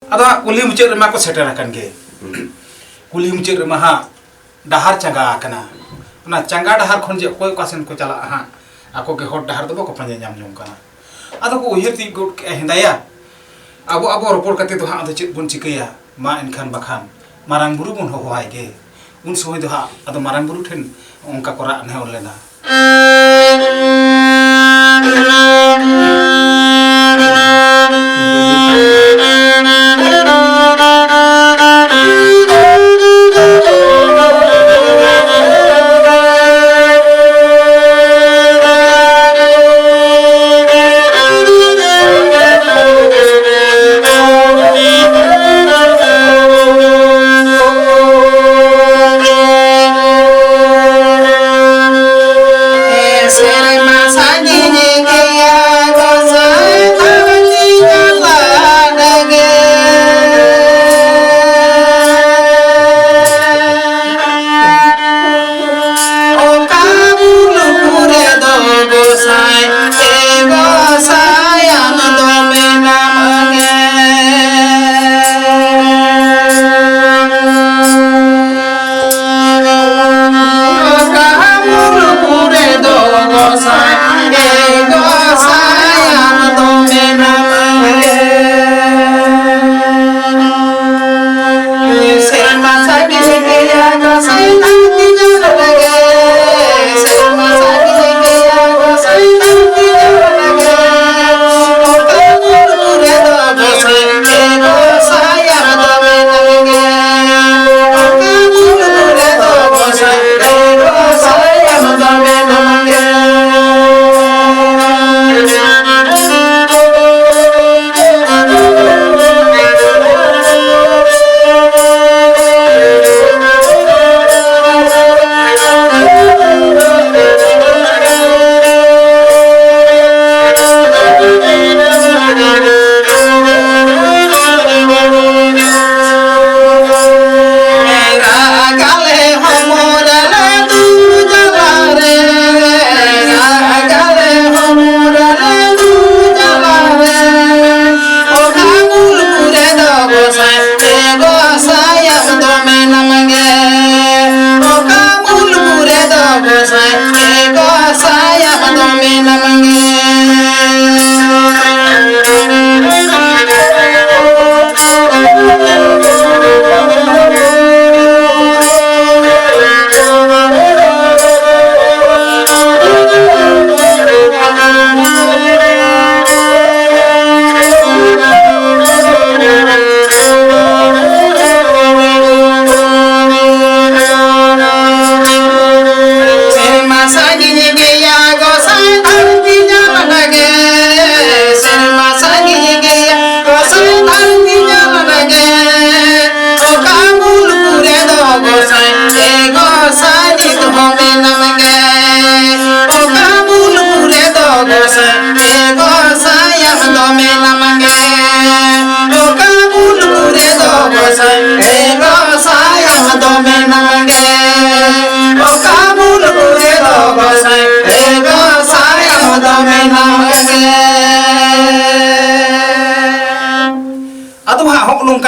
Ada kulit muncul rumah ko seter akan ge. Kulit muncul rumah ha dahar cangga akana. Na cangga dahar khonje koi kasen ko chala ha. Ako ke hot dahar do ko panja nyam nyom kana. Ada ko uhir ti go hindaya. Abo ropor kate to ha ada chet bun cikaya. Ma enkan bakhan. Marang buru bun ho hoai ge. Un soy do ha ada marang buru then onka kora ne olena.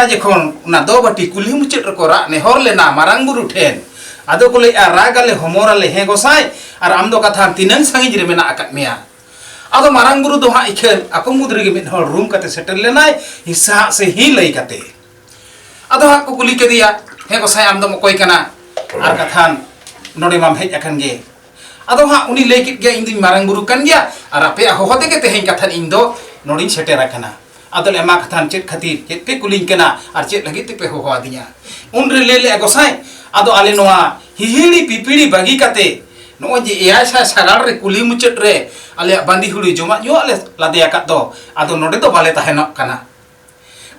Jekon na do bati kuli mucit rekora ne hor le na marang buru ten ado kule raga le homora le he gosai ar amdo katha tinang sangi jire mena akat mea ado marang buru do ha ikhel ako mudre ge min hor room kate settle le nai hisa se hi lei kate ado ha ko kuli ke dia he gosai amdo mo koi kana ar kathan node mam hej akan ge ado ha uni lei kit ge indi marang buru kan dia ar ape ho hote ke te hen kathan indo nodin setera kana adol ema kathan chet khatir chet pe kuling kena ar chet lagi te pe ho adinya unre lele gosai ado ale noa hihiri pipiri bagi kate no je iya sa sagar re kuli muchet re ale bandi huli joma nyo ale lade akat do ado node do bale tahenok kana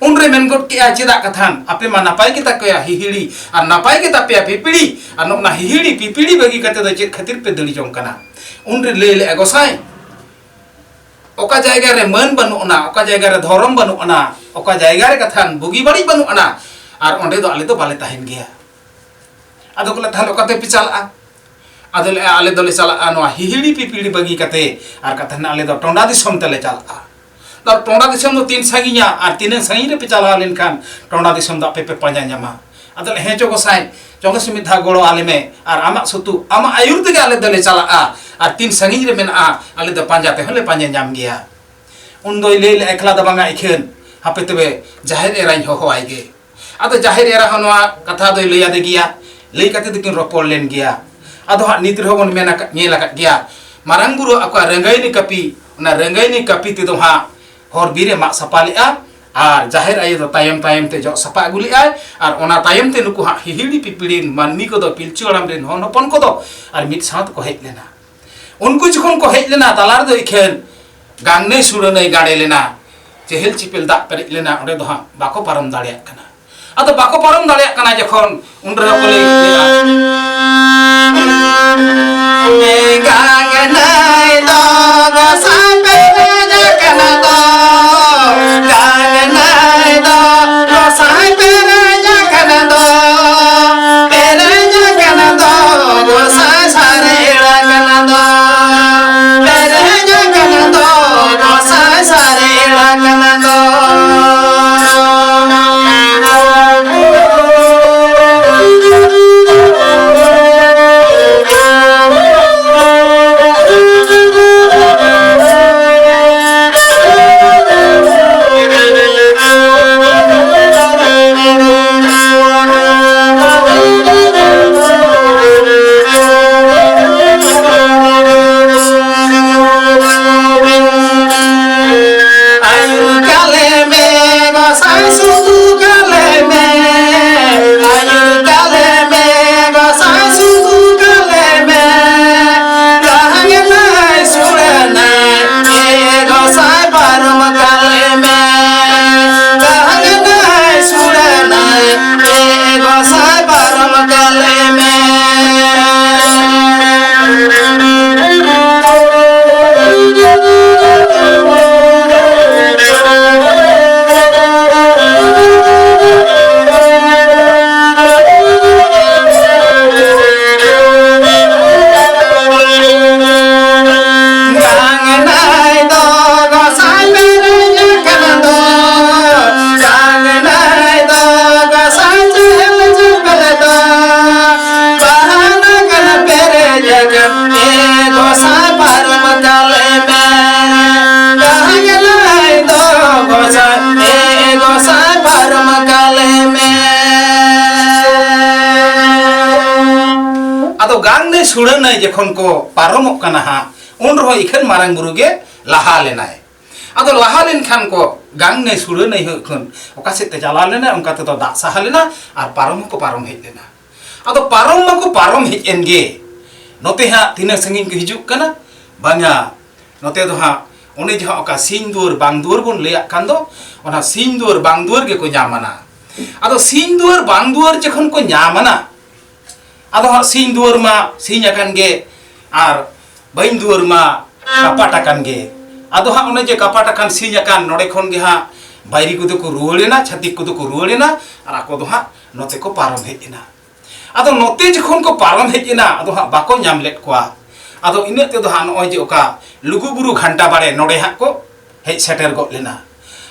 unre mengot ke achida kathan ape ma napai kita ko ya hihiri ar napai kita pe pipiri anok na hihiri pipiri bagi kate do chet khatir pe dali jong kana unre lele gosai oka jayga re man banu na oka jayga re dhorom banu na oka jayga re kathan bugi bari banu na ar onde do ale do bale tahen gea ado kala thal oka te pichal a ado le ale do le sala anwa hihiri pipili bagi kate ar kathan ale do tonda di som tele chal a tar tonda disom do tin sanginya ar tinang sangi re pe chala lenkan tonda disom da pe panja nyama adal he jo gosai jogo sumitha golo alime ar amak sutu ama ayur te ale dale chala a ar tin sangi re men a ale da panja te hole panja nyam gya undoi le ekla da banga ikhen hape tebe jahir erain ho ai ge ado jahir era hanwa katha doi leya de gya lei kate dikin ropol len gya ado ha nitir ho bon mena ngela kat gya marang buru aku rengai ni kapi na rengai ni kapi te do ha hor bire mak sapali a ar jahir ayo do tayam te jo sapa guli ai ar ona tayam te nuku ha hihili pipilin manni ko do pilchu alam ren hon hopon ko do ar mit saat ko hej lena unku jokon ko hej lena talar do ikhen gangne suranai gade lena chehel chipel da pere lena ore do ha bako param daliak kana ado bako param daliak kana jokhon undra ko le gangnai do go sai pere jakana do gangnai do go sai pere jakana do go sai sare rakana do pere jakana do go sai sare rakana do सुड़ना जखन को पारमोक कना हा उन रहो इखन मारंग बुरु गे लाहा लेनाय आदो लाहा लेन खान को गांग ने सुड़ना हखन ओका से ते चला लेना उनका तो दा साहा लेना और पारम को पारम हेज लेना आदो पारम को पारम हेज एन गे नोते हा तिना संगिन को हिजुक कना बांगा नोते दो हा ओने जहा ओका सिन दुर बांग दुर बोन लेया कान दो ओना सिन दुर बांग दुर गे को न्यामना आदो सिन दुर बांग दुर जखन को न्यामना आदो सिन दुर मा सिन अकन गे आर बाइन दुर मा कपाट अकन गे आदो हा ओने जे कपाट अकन सिन अकन नोडे खन गे हा बायरी को को रुवलेना छातिक को रुवलेना आर आको दो हा नोते को पारम हेजना आदो नोते जखन को पारम हेजना आदो हा बाको न्याम लेट कोआ आदो इने ते दो हा नोय जे ओका लुगुबुरु घंटा बारे नोडे हा को हेज सेटर गो लेना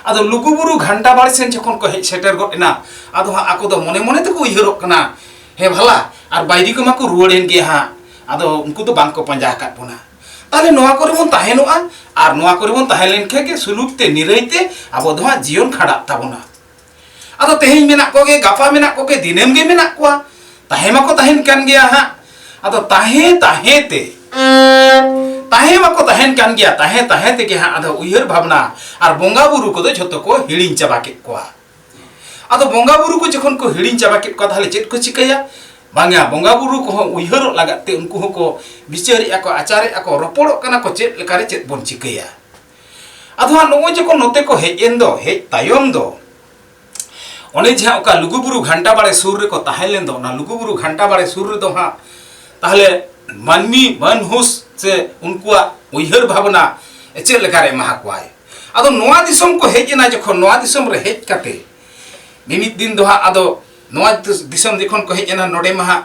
आदो लुगुबुरु घंटा बारे सेन जखन को हेज सेटर गो लेना आदो हा आको दो मने मने ते को उयहरक कना हे भला और बायरी को माको रुवड़ेन गे हा आदो उनको तो बांग को पंजा काट बोना ताले नोआ करे बोन ताहेनोआ और नोआ करे बोन ताहेलेन के सुलुकते निरैते आबो दो हा जीवन खड़ा ताबोना आदो तेहेन मेना को गे गापा मेना को गे दिनेम गे मेना कोआ ताहे माको ताहेन कान गे हा आदो ताहे ताहेते ताहे माको ताहेन कान गे ताहे ताहेते के हा आदो उयहर भावना और बोंगा बुरु को दो झतो को हिड़िन चाबा के कोआ आदो बोंगा बुरु को जखन को हिड़िन चाबा के को ताले चेत को चिकया बांगा बोंगा बुरु को उयहर लगाते उनको को बिचारी आको आचारे आको रोपड़ो कना को चेत लेकारे चेत बोन चिकया आदो नो जको नोते को हेजेन दो हेज तायम दो ओने जहा ओका लुगुबुरु घंटा बाड़े सुर रे को ताहेलेन दो ना लुगुबुरु घंटा बाड़े सुर रे दो हा ताहले मानमी मनहुस से उनकुआ उयहर भावना चेत लेकारे महा कोआय आदो नोआ दिसम को हेजेना जखन नोआ दिसम रे हेज काते मिमित दिन दो हा आदो नोआ दिसम दिखन को हेजना नोडे महा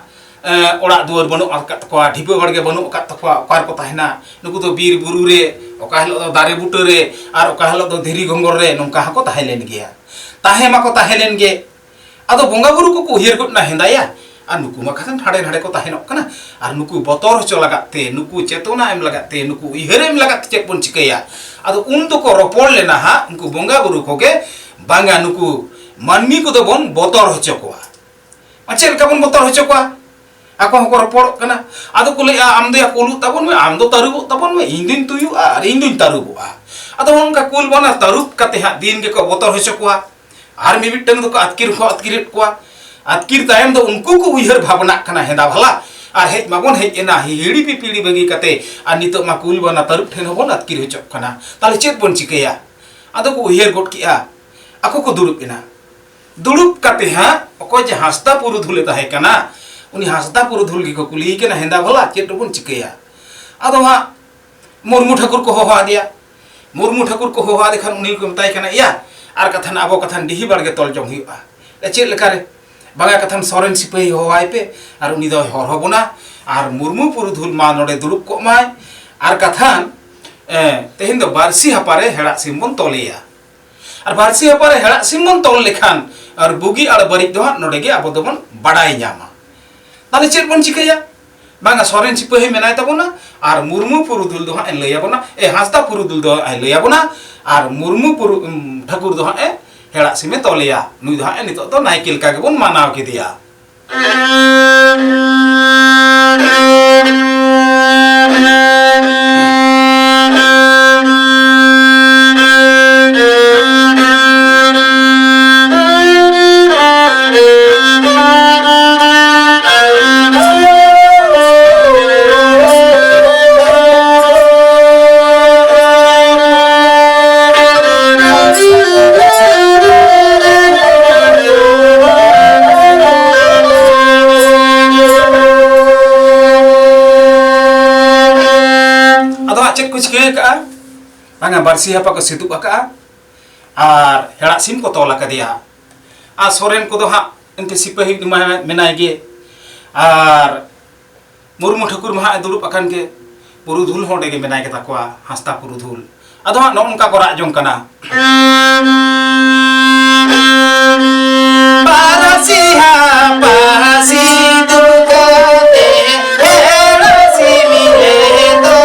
ओड़ा दुआर बनु अकात तकोआ ढिपो गड़गे बनु अकात तकोआ ओकार को ताहेना नुकु तो बीर बुरु रे oka hilo do dare butu re ar oka hilo do dhiri gonggor re nongka hako tahelen gea tahe mako tahelen ge ado bonga buru ko uhir gut na hendaya ar nuku makatan hade hade ko tahenok kana ar nuku botor cho lagate nuku cetona em lagate nuku ihre em lagate cek pun cikaya ado untu ko ropol lena ha unku bonga buru ko ge banga nuku manmi ko do bon botor hocho ko macel ka bon botor hocho ko ako hoko ropol kana ado ko le amdo ya kulu tabon me amdo tarubu tabon me indin tuyu ar indin tarubu ado honka kul bona taruk kate ha din ge ko botor hocho ko ar mi bittang do ko atkir ko atkir tayam do unku ko uihar bhavana kana henda bhala ar hej mabon hej ena hidi pipili bagi kate ar nito ma kul bona taruk then hobon atkir hocho kana tale chet bon chikeya ado ko uihar got kiya ako ko durup ena durup kate ha oko je hasta puru dhule tahe kana uni hasda puru dhul gi ko kuli ke na henda bhala chet bon chikeya ado ha murmu thakur ko hoha dia murmu thakur ko hoha dekhan uni ko metai kana ya ar kathan abo kathan dihi barge tol jong hiwa le chet lekare banga kathan soren sipai hohai pe ar uni do hor hobona ar murmu puru dhul ma node durup ko mai ar kathan tehin do barsi hapare hera simbon toleya ar barsi hapare hera simbon tol lekhan ar bugi ar barik do node ge abo do bon badai nyama tale chet bon chikaya banga soren sipai menai tabona ar murmu puru dhul do en leya bona hasda puru dhul do ai leya bona ar murmu puru thakur do hera sime toleya nui do nito to naikil ka bon manaw ke dia banga barsi hapa ko situ aka ar hera sim ko tola ka dia a soren ko do ha ente sipahi menai ge ar murmu thakur ma durup akan ge puru dhul honde ge menai ke takwa hasta puru dhul ado ha non ka kora jong kana barasi ha barasi tu ka te hera simi to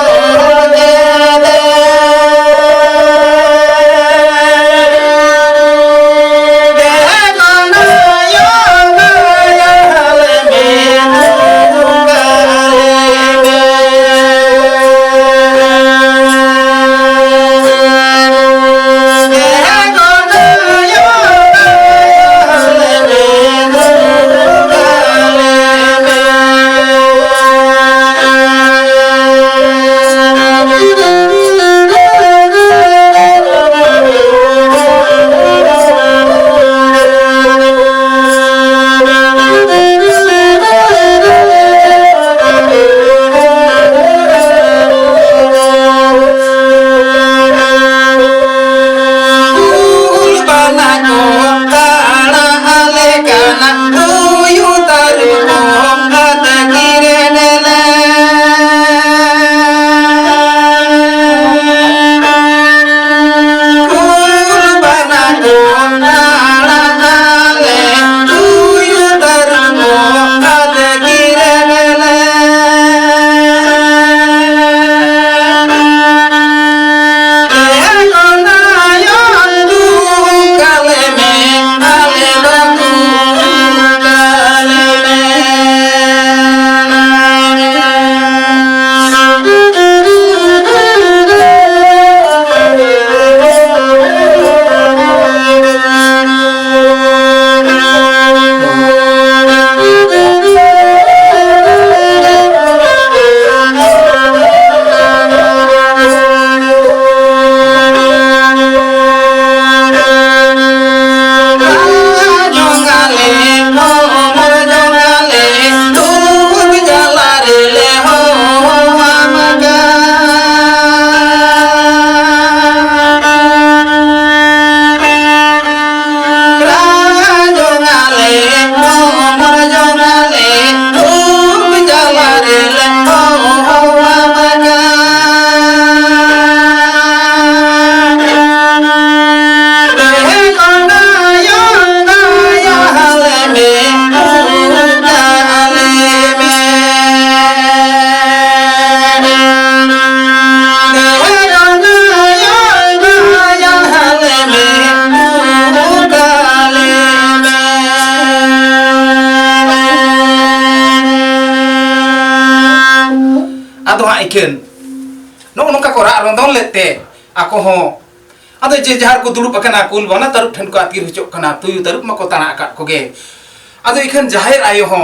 ikan no nongka ko rak rondon lete ako ho ado je jahar ko dulup akana kul bana tarup then ko atir hocok kana tuyu tarup ma ko tana akat ko ge ado ikan jahir ayo ho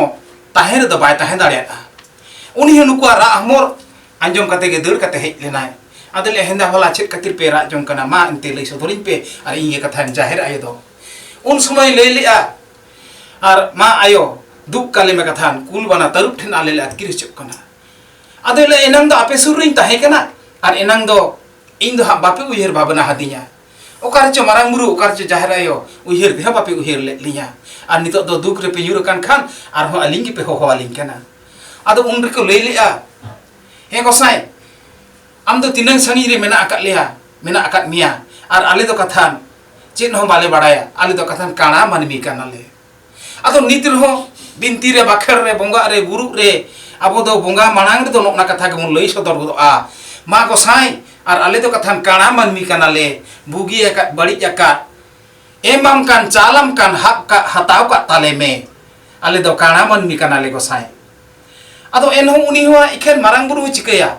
tahen do bai tahen dare uni nuku rak amor anjong kate ge dur kate hej lenai ado le henda hola chet katir pe rak jong kana ma ente lei sodorin pe ar inge kathan jahir ayo do un समय ले लिया और मा आयो दुख काले में कथान कुल बना तरुप ठेन आले अतकिर चुप कना अदे ले एनंग दो आपे सुरिन ताहे कना और एनंग दो इन दो बापे उयहर बाबना हदिया ओकार च मारांग मुरु ओकार च जाहर आयो उयहर दे बापे उयहर ले लिया और नितो दो दुख रे पे युर कान खान और हो अलिंग पे हो अलिंग कना अदो उन रे को ले लिया हे गोसाई आम दो तिनंग संगी रे मेना अकत लिया मेना अकत मिया और आले दो कथान चेन हो बाले बड़ाया आले दो कथान काना मानमी काना ले अदो नितिर हो बिनती रे बाखर रे बोंगा रे गुरु रे अब दो बोंगा मांग दो नोना कथा के मुन लई सदर गो आ मा गोसाई और आले दो कथान काना मानमी काना ले बुगी अकत बड़ी अकत एमम कान चालम कान हक का हताव का ताले में आले दो काना मानमी काना ले गोसाई अदो एन हो उनी हो इखेन मारांग गुरु चिकया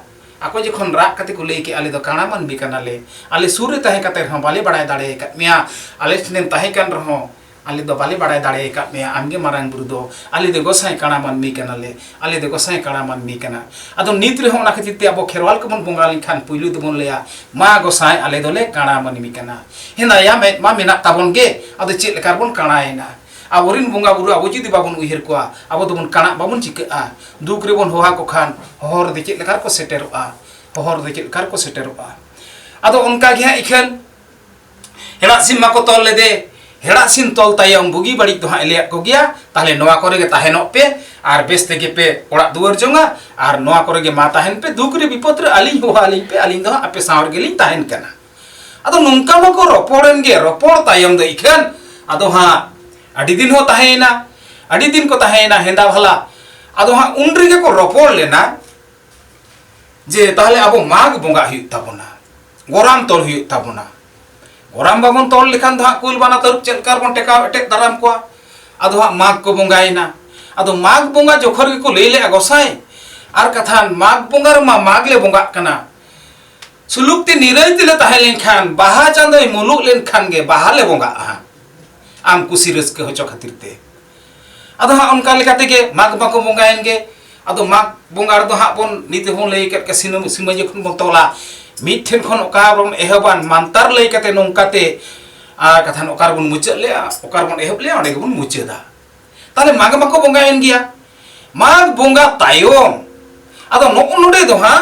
ako jekon rak kate ko lei ke ale do kana man bi kana le ale sure tahe kate ha bale badai dare kat mea ale snen tahe kan rho ale do bale badai dare kat mea amge marang buru do ale de gosai kana man mi kana le ale de gosai kana man mi kana ado nitre ho na khatir te abo kherwal ko mon bongal khan puilu do bon leya ma gosai ale do le kana man mi kana hena ya me ma mena tabon ge ado chit karbon kana ina aborin bunga buru abo jidi babon uher ko abo dobon kana babon chika duk rebon hoha ko khan hor de chit lekar ko seteroa hor de chit lekar ko seteroa ado onka ge ikhan hera sim ma ko tol le de hera sim tol tayong bugi badi to ha ele ko gya tahle noa kore ge taheno pe ar bes te ge pe orak duar jonga ar noa kore ge ma tahen pe duk re bipot re alin ho alin pe alin do ape sawar ge lin tahen kana ado nungka ma ko roporen ge ropor tayong de ikhan ado ha adi din ho tahena adi din ko tahena henda bhala ado ha unri ge ko ropor lena je tahle abo mag bonga hu tabona goram tol hu tabona goram babon tol likhan ha kul bana tarup chel karbon teka tek daram ko ado ha mag ko bongaina ado mag bonga jokhor ge ko leile agosai ar kathan mag bongar ma mag le bonga kana suluk te nirai tile tahlen khan baha chandoi muluk len khan ge baha le bonga am kusi raske hocho khatir te ado ha onka lekate ge mag bako bongaen ge ado mag bongar do ha bon nite hon lei ket ka sinum simai jokhon bon tola mithen khon oka bon ehoban mantar lei kate nongkate kathan okar bon mucet le okar bon ehob le onde bon muceda tale mag bako bongaen gia mag bonga tayom ado nok node do ha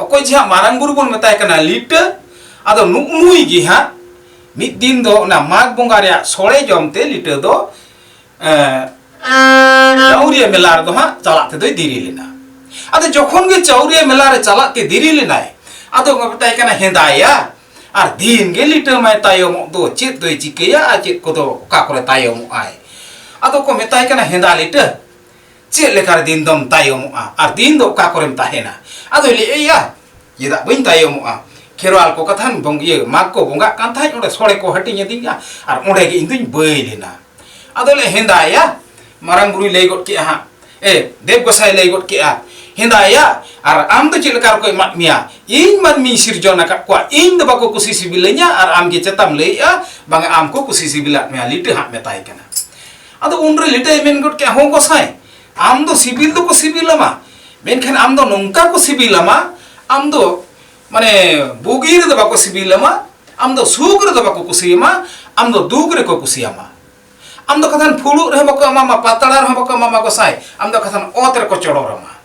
okoi jha marang guru bon metai kana liter ado nuk nui gi ha mid din do na mag bonga rea sore jomte liter do chauriya melar do ha chalate do diri lena ado jokhon ge chauriya melar re chalate diri lenai ado ngatai kana hendaya ar din ge liter mai tayom do chit do chikeya a chit ko do ka kore tayom ai ado ko metai kana henda liter chit lekar din dom tayom ar din do ka kore tahena ado le ya yeda bain tayom kherwal ko kathan bong ye mag ko bonga kan thai ode sore ko hatinya dinga ar ode ge induñ boi lena ado le henda ya marang guru lei got ki ha dev gosai lei got ki henda ya ar am to chilkar ko mat mia in man mi sirjona ka kwa in do bako kusi sibilnya ar am ge chetam lei ya bang am ko kusi sibilat mia lite ha metai kana ado unre lite men got ki ho gosai am do sibil do ko sibilama menkhan am do nongka ko sibilama am do mane bugir do bako sibilama am do sugre do bako kusiyama am do dugre ko kusiyama am do kathan phulu re bako mama patala re bako mama gosai am do kathan otre ko chodorama